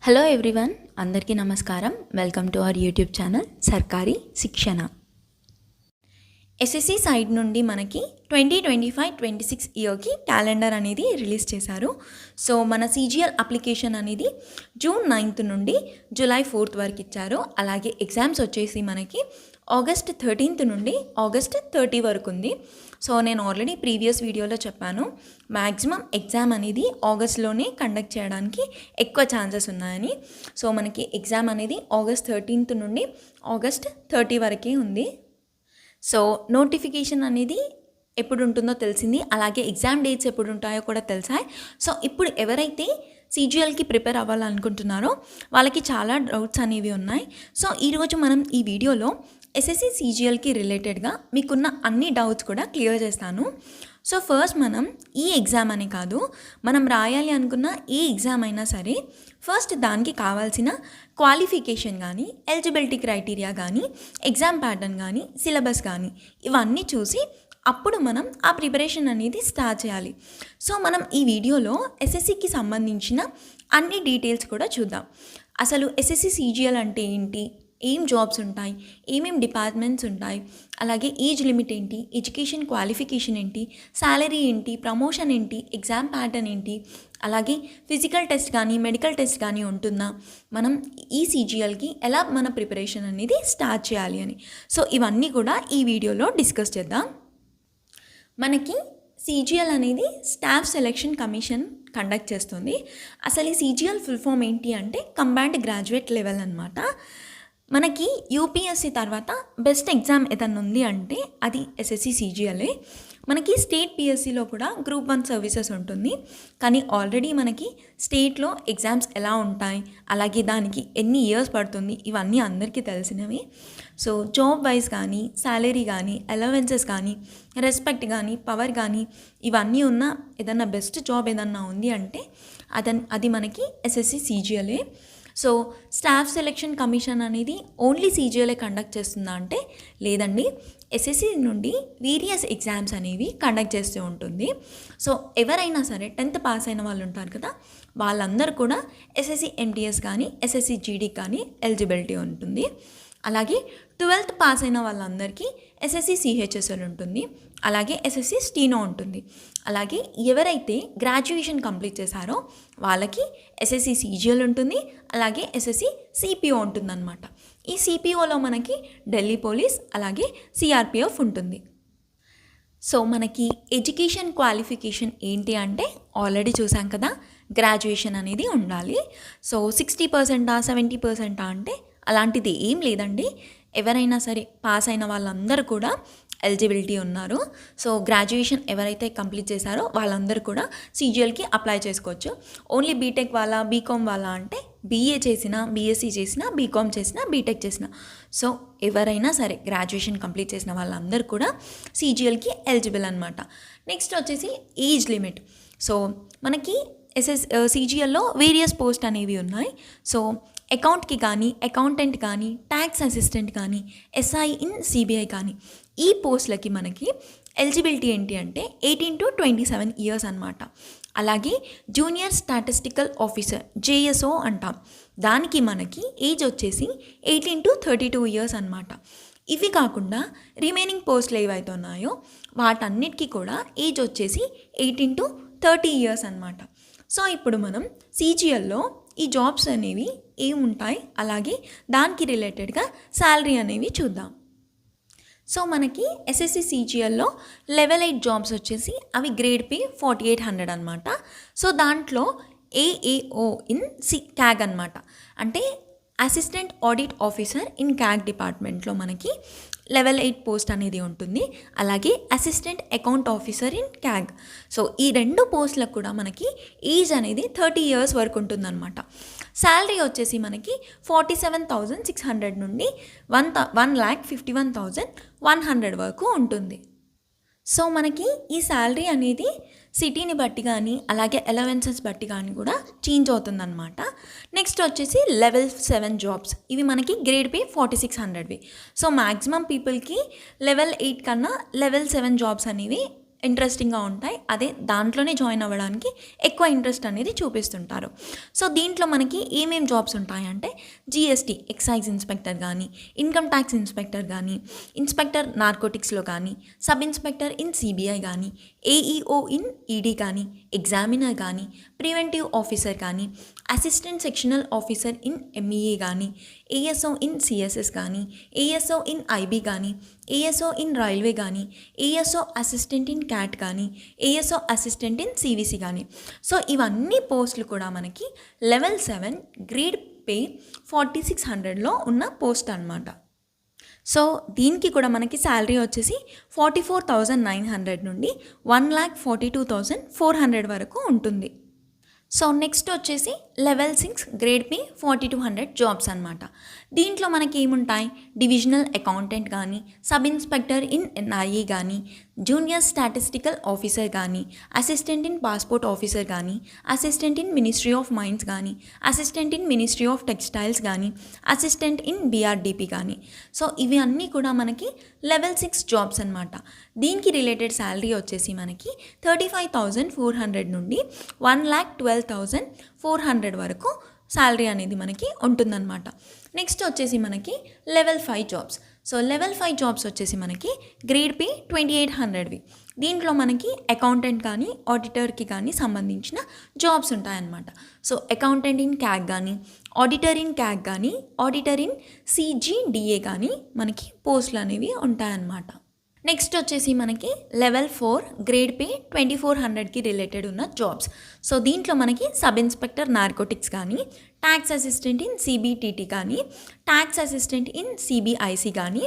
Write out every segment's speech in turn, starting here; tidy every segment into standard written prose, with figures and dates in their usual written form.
Hello everyone, అందరికీ నమస్కారం. Welcome to our YouTube channel సర్కారీ శిక్షణ. ఎస్ఎస్సి సైడ్ నుండి మనకి 2025-26 ఇయర్కి క్యాలెండర్ అనేది రిలీజ్ చేశారు. సో మన సిజిఎల్ అప్లికేషన్ అనేది జూన్ 9th నుండి జూలై 4th వరకు ఇచ్చారు. అలాగే ఎగ్జామ్స్ వచ్చేసి మనకి ఆగస్ట్ 13th నుండి ఆగస్ట్ 30 వరకు ఉంది. సో నేను ఆల్రెడీ ప్రీవియస్ వీడియోలో చెప్పాను, మ్యాక్సిమం ఎగ్జామ్ అనేది ఆగస్ట్లోనే కండక్ట్ చేయడానికి ఎక్కువ ఛాన్సెస్ ఉన్నాయని. సో మనకి ఎగ్జామ్ అనేది ఆగస్ట్ 13th నుండి ఆగస్ట్ 30 వరకే ఉంది. సో నోటిఫికేషన్ అనేది ఎప్పుడు ఉంటుందో తెలిసింది, అలాగే ఎగ్జామ్ డేట్స్ ఎప్పుడు ఉంటాయో కూడా తెలిసాయి. సో ఇప్పుడు ఎవరైతే సిజిఎల్కి ప్రిపేర్ అవ్వాలనుకుంటున్నారో వాళ్ళకి చాలా డౌట్స్ అనేవి ఉన్నాయి. సో ఈరోజు మనం ఈ వీడియోలో ఎస్ఎస్సి సిజిఎల్కి రిలేటెడ్గా మీకున్న అన్ని డౌట్స్ కూడా క్లియర్ చేస్తాను. సో ఫస్ట్ మనం ఈ ఎగ్జామ్ అని కాదు, మనం రాయాలి అనుకున్న ఏ ఎగ్జామ్ అయినా సరే ఫస్ట్ దానికి కావాల్సిన క్వాలిఫికేషన్ కానీ, ఎలిజిబిలిటీ క్రైటీరియా కానీ, ఎగ్జామ్ ప్యాటర్న్ కానీ, సిలబస్ కానీ ఇవన్నీ చూసి అప్పుడు మనం ఆ ప్రిపరేషన్ అనేది స్టార్ట్ చేయాలి. సో మనం ఈ వీడియోలో ఎస్ఎస్సికి సంబంధించిన అన్ని డీటెయిల్స్ కూడా చూద్దాం. అసలు ఎస్ఎస్సి సిజిఎల్ అంటే ఏంటి, ఏం జాబ్స్ ఉంటాయి, ఏమేం డిపార్ట్మెంట్స్ ఉంటాయి, అలాగే ఏజ్ లిమిట్ ఏంటి, ఎడ్యుకేషన్ క్వాలిఫికేషన్ ఏంటి, శాలరీ ఏంటి, ప్రమోషన్ ఏంటి, ఎగ్జామ్ ప్యాటర్న్ ఏంటి, అలాగే ఫిజికల్ టెస్ట్ కానీ మెడికల్ టెస్ట్ కానీ ఉంటుందా, మనం ఈ సిజిఎల్కి ఎలా మన ప్రిపరేషన్ అనేది స్టార్ట్ చేయాలి అని. సో ఇవన్నీ కూడా ఈ వీడియోలో డిస్కస్ చేద్దాం. మనకి సిజిఎల్ అనేది స్టాఫ్ సెలెక్షన్ కమిషన్ కండక్ట్ చేస్తుంది. అసలు ఈ సిజిఎల్ ఫుల్ ఫామ్ ఏంటి అంటే కంబైన్డ్ గ్రాడ్యుయేట్ లెవెల్ అనమాట. మనకి యూపీఎస్సి తర్వాత బెస్ట్ ఎగ్జామ్ ఏదన్నా ఉంది అంటే అది ఎస్ఎస్సి సిజిఎల్ఏ. మనకి స్టేట్ పిఎస్సిలో కూడా గ్రూప్ 1 సర్వీసెస్ ఉంటుంది, కానీ ఆల్రెడీ మనకి స్టేట్లో ఎగ్జామ్స్ ఎలా ఉంటాయి, అలాగే దానికి ఎన్ని ఇయర్స్ పడుతుంది, ఇవన్నీ అందరికీ తెలిసినవి. సో జాబ్ వైజ్ కానీ, శాలరీ కానీ, అలవెన్సెస్ కానీ, రెస్పెక్ట్ కానీ, పవర్ కానీ ఇవన్నీ ఉన్న ఏదన్నా బెస్ట్ జాబ్ ఏదన్నా ఉంది అంటే అది మనకి ఎస్ఎస్సి సిజిఎల్ఏ. సో స్టాఫ్ సెలెక్షన్ కమిషన్ అనేది ఓన్లీ సిజిఎల్ఏ కండక్ట్ చేస్తుందా అంటే లేదండి, ఎస్ఎస్సి నుండి వేరియస్ ఎగ్జామ్స్ అనేవి కండక్ట్ చేస్తూ ఉంటుంది. సో ఎవరైనా సరే 10th పాస్ అయిన వాళ్ళు ఉంటారు కదా, వాళ్ళందరూ కూడా ఎస్ఎస్సి ఎంటీఎస్ కానీ ఎస్ఎస్సి జీడీ కానీ ఎలిజిబిలిటీ ఉంటుంది. అలాగే 12th పాస్ అయిన వాళ్ళందరికీ ఎస్ఎస్సి సిహెచ్ఎస్ఎల్ ఉంటుంది, అలాగే ఎస్ఎస్సి స్టీనో ఉంటుంది. అలాగే ఎవరైతే గ్రాడ్యుయేషన్ కంప్లీట్ చేశారో వాళ్ళకి ఎస్ఎస్సి సిజిఎల్ ఉంటుంది, అలాగే ఎస్ఎస్సి సిపిఓ ఉంటుందన్నమాట. ఈ సిపిఓలో మనకి ఢిల్లీ పోలీస్ అలాగే సిఆర్పిఎఫ్ ఉంటుంది. సో మనకి ఎడ్యుకేషన్ క్వాలిఫికేషన్ ఏంటి అంటే ఆల్రెడీ చూసాం కదా, గ్రాడ్యుయేషన్ అనేది ఉండాలి. సో 60%, 70% అంటే అలాంటిది ఏం లేదండి, ఎవరైనా సరే పాస్ అయిన వాళ్ళందరూ కూడా ఎలిజిబిలిటీ ఉన్నారు. సో గ్రాడ్యుయేషన్ ఎవరైతే కంప్లీట్ చేశారో వాళ్ళందరూ కూడా సిజిఎల్కి అప్లై చేసుకోవచ్చు. ఓన్లీ బీటెక్ వాళ్ళ, బీకామ్ వాళ్ళ అంటే బీఏ చేసిన, బీఎస్సీ చేసిన, బీకామ్ చేసిన, బీటెక్ చేసిన, సో ఎవరైనా సరే గ్రాడ్యుయేషన్ కంప్లీట్ చేసిన వాళ్ళందరూ కూడా సిజిఎల్కి ఎలిజిబుల్ అనమాట. నెక్స్ట్ వచ్చేసి ఏజ్ లిమిట్. సో మనకి సిజిఎల్లో వేరియస్ పోస్ట్ అనేవి ఉన్నాయి. సో అకౌంట్కి కానీ, అకౌంటెంట్ కానీ, ట్యాక్స్ అసిస్టెంట్ కానీ, ఎస్ఐ ఇన్ సిబిఐ కానీ ఈ పోస్ట్లకి మనకి ఎలిజిబిలిటీ ఏంటి అంటే 18 to 27 ఇయర్స్ అనమాట. అలాగే జూనియర్ స్టాటిస్టికల్ ఆఫీసర్ జేఎస్ఓ అంటాం, దానికి మనకి ఏజ్ వచ్చేసి 18 to 32 ఇయర్స్ అనమాట. ఇవి కాకుండా రిమైనింగ్ పోస్టులు ఏవైతే ఉన్నాయో వాటన్నిటికీ కూడా ఏజ్ వచ్చేసి 18 to 30 ఇయర్స్ అనమాట. సో ఇప్పుడు మనం సిజిఎల్లో ఈ జాబ్స్ అనేవి ఏముంటాయి, అలాగే దానికి రిలేటెడ్గా శాలరీ అనేవి చూద్దాం. సో మనకి ఎస్ఎస్సి సిజిఎల్లో లెవెల్ 8 జాబ్స్ వచ్చేసి అవి గ్రేడ్ పే 4800 అనమాట. సో దాంట్లో ఏఏఓ ఇన్ క్యాగ్ అనమాట, అంటే assistant audit officer in CAG డిపార్ట్మెంట్లో మనకి లెవెల్ 8 పోస్ట్ అనేది ఉంటుంది. అలాగే assistant account officer in CAG. So ఈ 2 పోస్టులకు కూడా మనకి ఏజ్ అనేది 30 ఇయర్స్ వరకు ఉంటుందన్నమాట. శాలరీ వచ్చేసి మనకి 47,600 నుండి 1,51,100 వరకు ఉంటుంది. సో మనకి ఈ శాలరీ అనేది సిటీని బట్టి కానీ, అలాగే అలవెన్సెస్ బట్టి కానీ కూడా చేంజ్ అవుతుందన్నమాట. నెక్స్ట్ వచ్చేసి లెవెల్ 7 జాబ్స్, ఇవి మనకి గ్రేడ్ పే 4600వి. సో మ్యాక్సిమం పీపుల్కి లెవెల్ 8 కన్నా లెవెల్ 7 జాబ్స్ అనేవి ఇంట్రెస్టింగ్గా ఉంటాయి, అదే దాంట్లోనే జాయిన్ అవ్వడానికి ఎక్కువ ఇంట్రెస్ట్ అనేది చూపిస్తుంటారు. సో దీంట్లో మనకి ఏమేం జాబ్స్ ఉంటాయంటే జిఎస్టీ ఎక్సైజ్ ఇన్స్పెక్టర్ కానీ, ఇన్కమ్ ట్యాక్స్ ఇన్స్పెక్టర్ కానీ, ఇన్స్పెక్టర్ నార్కోటిక్స్లో కానీ, సబ్ ఇన్స్పెక్టర్ ఇన్ సిబిఐ కానీ, ఏఈఓ ఇన్ ఈడీ కానీ, ఎగ్జామినర్ కానీ, ప్రివెంటివ్ ఆఫీసర్ కానీ, assistant sectional officer in MEA కానీ, ఏఎస్ఓ ఇన్ సిఎస్ఎస్ కానీ, ఏఎస్ఓ ఇన్ ఐబీ కానీ, ఏఎస్ఓ ఇన్ రైల్వే కానీ, ఏఎస్ఓ అసిస్టెంట్ ఇన్ క్యాట్ కానీ, ఏఎస్ఓ అసిస్టెంట్ ఇన్ సివిసి కానీ. సో ఇవన్నీ పోస్టులు కూడా మనకి లెవెల్ 7 గ్రేడ్ పే 4600లో ఉన్న పోస్ట్ అనమాట. సో దీనికి కూడా మనకి శాలరీ వచ్చేసి 44,900 నుండి 1,42,400 వరకు ఉంటుంది. సో నెక్స్ట్ వచ్చేసి లెవెల్ 6 గ్రేడ్ పే 4200 జాబ్స్ అనమాట. దీంట్లో మనకి ఏముంటాయి, డివిజనల్ అకౌంటెంట్ కానీ, సబ్ ఇన్స్పెక్టర్ ఇన్ ఎన్ఐఏ కానీ, జూనియర్ స్టాటిస్టికల్ ఆఫీసర్ కానీ, అసిస్టెంట్ ఇన్ పాస్పోర్ట్ ఆఫీసర్ కానీ, assistant in ministry of mines కానీ, assistant in ministry of textiles కానీ, అసిస్టెంట్ ఇన్ బీఆర్డిపి కానీ. సో ఇవి అన్నీ కూడా మనకి లెవెల్ 6 జాబ్స్ అనమాట. దీనికి రిలేటెడ్ శాలరీ వచ్చేసి మనకి 35,400 నుండి 1,12,400 వరకు శాలరీ అనేది మనకి ఉంటుందన్నమాట. నెక్స్ట్ వచ్చేసి మనకి level 5 jobs. So level 5 jobs వచ్చేసి మనకి గ్రేడ్ పే 2800వి. దీంట్లో మనకి అకౌంటెంట్ కానీ, ఆడిటర్కి కానీ సంబంధించిన జాబ్స్ ఉంటాయన్నమాట. సో అకౌంటెంట్ ఇన్ క్యాగ్ కానీ, ఆడిటర్ ఇన్ క్యాగ్ కానీ, ఆడిటర్ ఇన్ సిజిడిఏ కానీ మనకి పోస్టులు అనేవి ఉంటాయన్నమాట. నెక్స్ట్ వచ్చేసి మనకి లెవెల్ 4 గ్రేడ్ పే 2400కి రిలేటెడ్ ఉన్న జాబ్స్. సో దీంట్లో మనకి సబ్ ఇన్స్పెక్టర్ నార్కోటిక్స్ కానీ, ట్యాక్స్ అసిస్టెంట్ ఇన్ సిబిటిటి కానీ, ట్యాక్స్ అసిస్టెంట్ ఇన్ సిబిఐసి కానీ,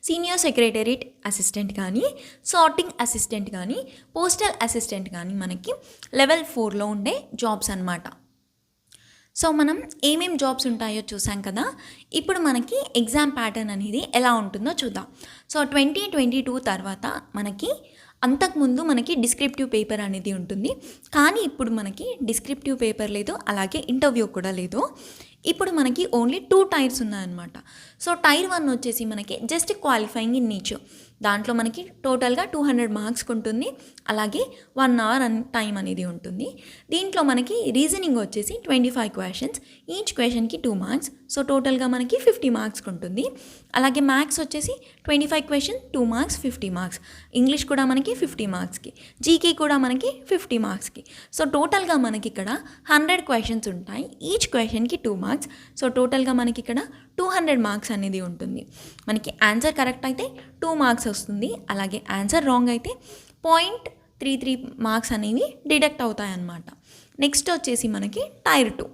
సీనియర్ సెక్రటేరియట్ అసిస్టెంట్ కానీ, సార్టింగ్ అసిస్టెంట్ కానీ, పోస్టల్ అసిస్టెంట్ కానీ మనకి లెవెల్ 4లో ఉండే జాబ్స్ అన్నమాట. సో మనం ఏమేం జాబ్స్ ఉంటాయో చూసాం కదా. ఇప్పుడు మనకి ఎగ్జామ్ ప్యాటర్న్ అనేది ఎలా ఉంటుందో చూద్దాం. సో 2022 తర్వాత మనకి అంతకుముందు మనకి డిస్క్రిప్టివ్ పేపర్ అనేది ఉంటుంది, కానీ ఇప్పుడు మనకి డిస్క్రిప్టివ్ పేపర్ లేదు, అలాగే ఇంటర్వ్యూ కూడా లేదు. ఇప్పుడు మనకి ఓన్లీ 2 టైర్స్ ఉన్నాయన్నమాట. సో టైర్ 1 వచ్చేసి మనకి జస్ట్ క్వాలిఫైయింగ్ ఇన్ నీచ్, దాంట్లో మనకి టోటల్గా 200 మార్క్స్కి ఉంటుంది, అలాగే 1 అవర్ టైం అనేది ఉంటుంది. దీంట్లో మనకి రీజనింగ్ వచ్చేసి 25 క్వశ్చన్స్, ఈచ్ క్వశ్చన్కి 2 మార్క్స్, సో టోటల్గా మనకి 50 మార్క్స్కి ఉంటుంది. అలాగే మ్యాథ్స్ వచ్చేసి 25 క్వశ్చన్ 2 మార్క్స్ 50 మార్క్స్, ఇంగ్లీష్ కూడా మనకి 50 మార్క్స్కి, జీకే కూడా మనకి 50 మార్క్స్కి. సో టోటల్గా మనకి ఇక్కడ 100 క్వశ్చన్స్ ఉంటాయి, ఈచ్ క్వశ్చన్కి 2 మార్క్స్, సో టోటల్గా మనకి ఇక్కడ 200 మార్క్స్ అనేది ఉంటుంది. మనకి ఆన్సర్ కరెక్ట్ అయితే 2 మార్క్స్ వస్తుంది, అలాగే ఆన్సర్ రాంగ్ అయితే 0.33 మార్క్స్ అనేవి డిడక్ట్ అవుతాయి అన్నమాట. నెక్స్ట్ వచ్చేసి మనకి టైర్ 2.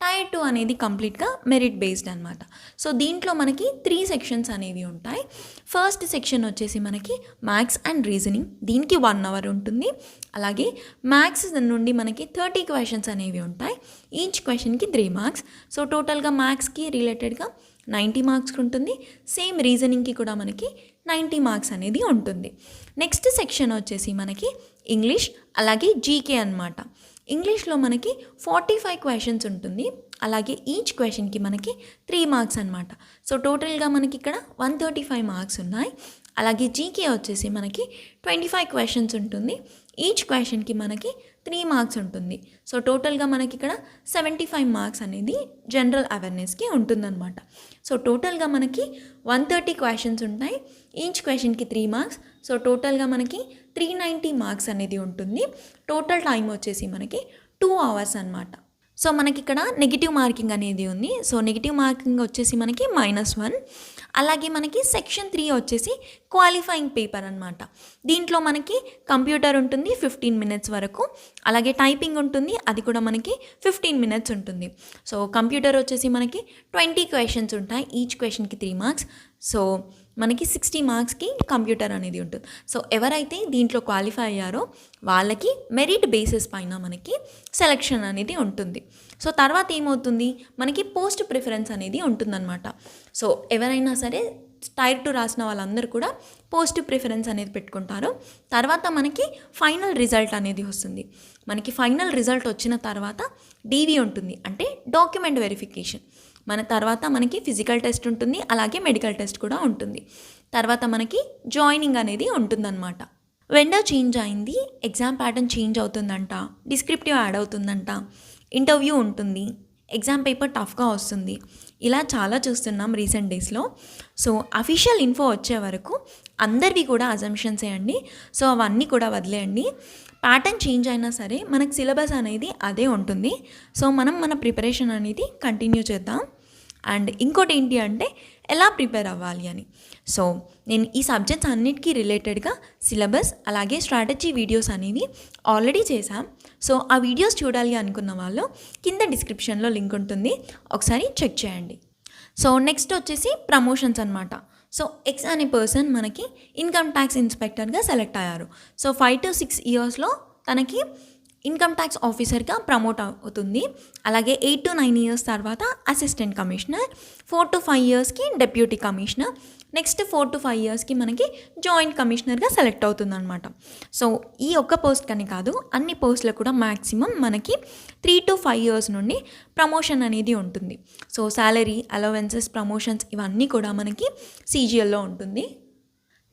టైర్ 2 అనేది కంప్లీట్గా మెరిట్ బేస్డ్ అనమాట. సో దీంట్లో మనకి 3 సెక్షన్స్ అనేవి ఉంటాయి. ఫస్ట్ సెక్షన్ వచ్చేసి మనకి మ్యాథ్స్ అండ్ రీజనింగ్, దీనికి 1 అవర్ ఉంటుంది. అలాగే మ్యాథ్స్ నుండి మనకి 30 క్వశ్చన్స్ అనేవి ఉంటాయి, ఈచ్ క్వశ్చన్కి 3 మార్క్స్, సో టోటల్గా మ్యాథ్స్కి రిలేటెడ్గా 90 మార్క్స్కి ఉంటుంది. సేమ్ రీజనింగ్కి కూడా మనకి 90 మార్క్స్ అనేది ఉంటుంది. నెక్స్ట్ సెక్షన్ వచ్చేసి మనకి ఇంగ్లీష్ అలాగే జీకే అనమాట. ఇంగ్లీష్లో మనకి 45 క్వశ్చన్స్ ఉంటుంది, అలాగే ఈచ్ క్వశ్చన్కి మనకి 3 మార్క్స్ అనమాట. సో టోటల్గా మనకి ఇక్కడ 135 మార్క్స్ ఉన్నాయి. అలాగే జీకే వచ్చేసి మనకి 25 క్వశ్చన్స్ ఉంటుంది, ఈచ్ క్వశ్చన్కి మనకి 3 మార్క్స్ ఉంటుంది. సో టోటల్గా మనకి ఇక్కడ 75 మార్క్స్ అనేది జనరల్ అవేర్నెస్కి ఉంటుందన్నమాట. సో టోటల్గా మనకి 130 క్వశ్చన్స్ ఉంటాయి, ఈచ్ క్వశ్చన్కి 3 మార్క్స్, సో టోటల్గా మనకి 390 మార్క్స్ అనేది ఉంటుంది. టోటల్ టైం వచ్చేసి మనకి 2 అవర్స్ అనమాట. సో మనకి ఇక్కడ నెగిటివ్ మార్కింగ్ అనేది ఉంది. సో నెగిటివ్ మార్కింగ్ వచ్చేసి మనకి -1. అలాగే మనకి సెక్షన్ 3 వచ్చేసి క్వాలిఫైయింగ్ పేపర్ అనమాట. దీంట్లో మనకి కంప్యూటర్ ఉంటుంది 15 మినిట్స్ వరకు, అలాగే టైపింగ్ ఉంటుంది, అది కూడా మనకి 15 మినిట్స్ ఉంటుంది. సో కంప్యూటర్ వచ్చేసి మనకి 20 క్వశ్చన్స్ ఉంటాయి, ఈచ్ క్వశ్చన్కి 3 మార్క్స్, సో మనకి 60 మార్క్స్కి కంప్యూటర్ అనేది ఉంటుంది. సో ఎవరైతే దీంట్లో క్వాలిఫై అయ్యారో వాళ్ళకి మెరిట్ బేసిస్ పైన మనకి సెలెక్షన్ అనేది ఉంటుంది. సో తర్వాత ఏమవుతుంది, మనకి పోస్ట్ ప్రిఫరెన్స్ అనేది ఉంటుందన్నమాట. సో ఎవరైనా సరే టైర్ 2 రాసిన వాళ్ళందరూ కూడా పోస్ట్ ప్రిఫరెన్స్ అనేది పెట్టుకుంటారు. తర్వాత మనకి ఫైనల్ రిజల్ట్ అనేది వస్తుంది. మనకి ఫైనల్ రిజల్ట్ వచ్చిన తర్వాత డీవీ ఉంటుంది, అంటే డాక్యుమెంట్ వెరిఫికేషన్. మన తర్వాత మనకి ఫిజికల్ టెస్ట్ ఉంటుంది, అలాగే మెడికల్ టెస్ట్ కూడా ఉంటుంది. తర్వాత మనకి జాయినింగ్ అనేది ఉంటుందన్నమాట. వెండర్ చేంజ్ అయింది, ఎగ్జామ్ ప్యాటర్న్ చేంజ్ అవుతుందంట, డిస్క్రిప్టివ్ యాడ్ అవుతుందంట, ఇంటర్వ్యూ ఉంటుంది, ఎగ్జామ్ పేపర్ టఫ్గా వస్తుంది, ఇలా చాలా చూస్తున్నాం రీసెంట్ డేస్లో. సో అఫీషియల్ ఇన్ఫో వచ్చే వరకు అందరివి కూడా అజంప్షన్సే అండి. సో అవన్నీ కూడా వదిలేయండి. ప్యాటర్న్ చేంజ్ అయినా సరే మనకు సిలబస్ అనేది అదే ఉంటుంది. సో మనం మన ప్రిపరేషన్ అనేది కంటిన్యూ చేద్దాం. అండ్ ఇంకోటి ఏంటి అంటే ఎలా ప్రిపేర్ అవ్వాలి అని. సో నేను ఈ సబ్జెక్ట్స్ అన్నిటికీ రిలేటెడ్గా సిలబస్ అలాగే స్ట్రాటజీ వీడియోస్ అనేవి ఆల్రెడీ చేశాం. సో ఆ వీడియోస్ చూడాలి అనుకున్న వాళ్ళు కింద డిస్క్రిప్షన్లో లింక్ ఉంటుంది, ఒకసారి చెక్ చేయండి. సో నెక్స్ట్ వచ్చేసి ప్రమోషన్స్ అనమాట. సో ఎక్స్ అనే పర్సన్ మనకి ఇన్కమ్ ట్యాక్స్ ఇన్స్పెక్టర్గా సెలెక్ట్ అయ్యారు. సో 5 to 6 ఇయర్స్లో తనకి ఇన్కమ్ ట్యాక్స్ ఆఫీసర్గా ప్రమోట్ అవుతుంది. అలాగే 8 to 9 ఇయర్స్ తర్వాత అసిస్టెంట్ కమిషనర్, 4 to 5 ఇయర్స్కి డెప్యూటీ కమిషనర్, నెక్స్ట్ 4 to 5 ఇయర్స్కి మనకి జాయింట్ కమిషనర్గా సెలెక్ట్ అవుతుందన్నమాట. సో ఈ ఒక్క పోస్ట్ కానీ కాదు, అన్ని పోస్టులకు కూడా మ్యాక్సిమం మనకి 3 to 5 ఇయర్స్ నుండి ప్రమోషన్ అనేది ఉంటుంది. సో శాలరీ, అలవెన్సెస్, ప్రమోషన్స్ ఇవన్నీ కూడా మనకి సీజీఎల్లో ఉంటుంది.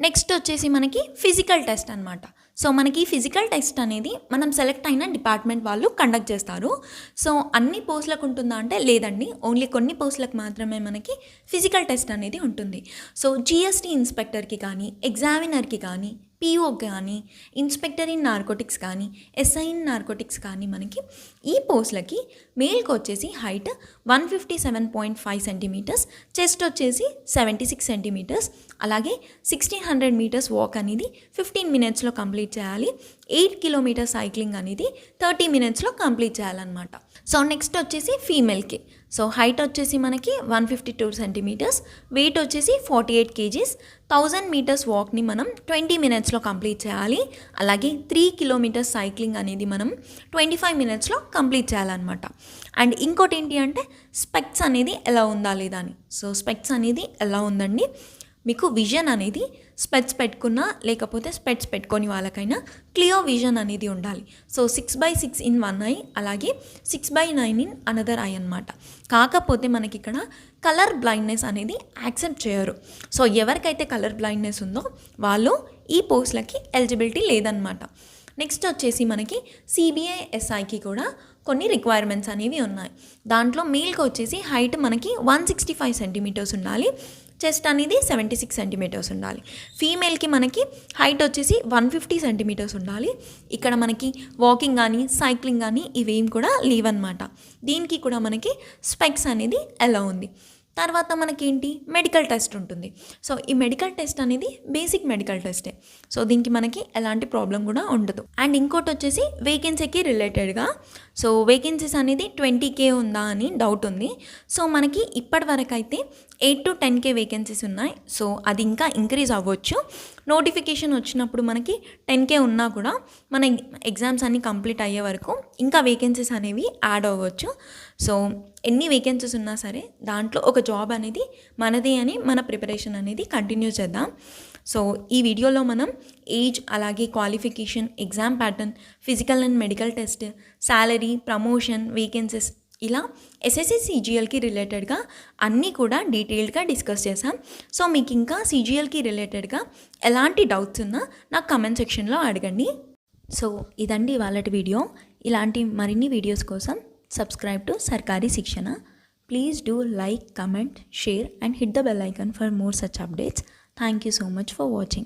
నెక్స్ట్ వచ్చేసి మనకి ఫిజికల్ టెస్ట్ అనమాట. సో మనకి ఫిజికల్ టెస్ట్ అనేది మనం సెలెక్ట్ అయిన డిపార్ట్మెంట్ వాళ్ళు కండక్ట్ చేస్తారు. సో అన్ని పోస్టులకు ఉంటుందా అంటే లేదండి, ఓన్లీ కొన్ని పోస్టులకు మాత్రమే మనకి ఫిజికల్ టెస్ట్ అనేది ఉంటుంది. సో జిఎస్టీ ఇన్స్పెక్టర్కి కానీ, ఎగ్జామినర్కి కానీ, పిఓ కానీ, ఇన్స్పెక్టర్ ఇన్ నార్కోటిక్స్ కానీ, ఎస్ఐ ఇన్ నార్కోటిక్స్ కానీ మనకి ఈ పోస్టులకి మేల్కి వచ్చేసి హైట్ 157.5 సెంటీమీటర్స్, చెస్ట్ వచ్చేసి 76 సెంటీమీటర్స్, అలాగే 1600 మీటర్స్ వాక్ అనేది 15 మినిట్స్లో కంప్లీట్ చేయాలి. 8 కిలోమీటర్ సైక్లింగ్ అనేది 30 మినిట్స్లో కంప్లీట్ చేయాలన్నమాట. సో నెక్స్ట్ వచ్చేసి ఫీమేల్కి. సో హైట్ వచ్చేసి మనకి 152 సెంటీమీటర్స్, వెయిట్ వచ్చేసి 48 కేజీస్, 1000 మీటర్స్ వాక్ని మనం 20 మినిట్స్లో కంప్లీట్ చేయాలి. అలాగే 3 కిలోమీటర్స్ సైక్లింగ్ అనేది మనం 25 మినిట్స్లో కంప్లీట్ చేయాలన్నమాట. అండ్ ఇంకోటి ఏంటి అంటే స్పెక్ట్స్ అనేది ఎలా ఉందా లేదా అని. సో స్పెక్ట్స్ అనేది ఎలా ఉందండి, మీకు విజన్ అనేది స్పెట్స్ పెట్టుకున్నా లేకపోతే స్పెట్స్ పెట్టుకొని వాళ్ళకైనా క్లియర్ విజన్ అనేది ఉండాలి. సో 6/6 ఇన్ 1 ఐ, అలాగే 6/9 ఇన్ అనదర్ ఐ అనమాట. కాకపోతే మనకి ఇక్కడ కలర్ బ్లైండ్నెస్ అనేది యాక్సెప్ట్ చేయరు. సో ఎవరికైతే కలర్ బ్లైండ్నెస్ ఉందో వాళ్ళు ఈ పోస్టులకి ఎలిజిబిలిటీ లేదనమాట. నెక్స్ట్ వచ్చేసి మనకి సిబిఐ ఎస్ఐకి కూడా కొన్ని రిక్వైర్మెంట్స్ అనేవి ఉన్నాయి. దాంట్లో మేల్కి వచ్చేసి హైట్ మనకి 165 సెంటీమీటర్స్ ఉండాలి, చెస్ట్ అనేది 76 సెంటీమీటర్స్ ఉండాలి. ఫీమేల్కి మనకి హైట్ వచ్చేసి 150 సెంటీమీటర్స్ ఉండాలి. ఇక్కడ మనకి వాకింగ్ కానీ సైక్లింగ్ కానీ ఇవేం కూడా లీవ్ అనమాట. దీనికి కూడా మనకి స్పెక్స్ అనేది ఎలా ఉంది. తర్వాత మనకేంటి మెడికల్ టెస్ట్ ఉంటుంది. సో ఈ మెడికల్ టెస్ట్ అనేది బేసిక్ మెడికల్ టెస్టే. సో దీనికి మనకి ఎలాంటి ప్రాబ్లం కూడా ఉండదు. అండ్ ఇంకోటి వచ్చేసి వేకెన్సీకి రిలేటెడ్గా, సో వేకెన్సీస్ అనేది 20K ఉందా అని డౌట్ ఉంది. సో మనకి ఇప్పటి వరకు అయితే 8 to 10K వేకెన్సీస్ ఉన్నాయి. సో అది ఇంకా ఇంక్రీజ్ అవ్వచ్చు. నోటిఫికేషన్ వచ్చినప్పుడు మనకి 10K ఉన్నా కూడా మన ఎగ్జామ్స్ అన్నీ కంప్లీట్ అయ్యే వరకు ఇంకా వేకెన్సీస్ అనేవి యాడ్ అవ్వచ్చు. సో ఎన్ని వేకెన్సీస్ ఉన్నా సరే దాంట్లో ఒక జాబ్ అనేది మనదే అని మన ప్రిపరేషన్ అనేది కంటిన్యూ చేద్దాం. సో ఈ వీడియోలో మనం ఏజ్, అలాగే qualification, exam pattern, physical and medical test, salary, promotion, vacancies ఇలా ఎస్ఎస్సి సిజిఎల్కి రిలేటెడ్గా అన్నీ కూడా డీటెయిల్డ్గా డిస్కస్ చేసాం. సో మీకు ఇంకా సిజిఎల్కి రిలేటెడ్గా ఎలాంటి డౌట్స్ ఉన్నా నాకు కమెంట్ సెక్షన్లో అడగండి. సో ఇదండి ఇవాళ వీడియో. ఇలాంటి మరిన్ని వీడియోస్ కోసం subscribe to Sarkari Shikshana. Please do like, comment, share and hit the bell icon for more such updates. Thank you so much for watching.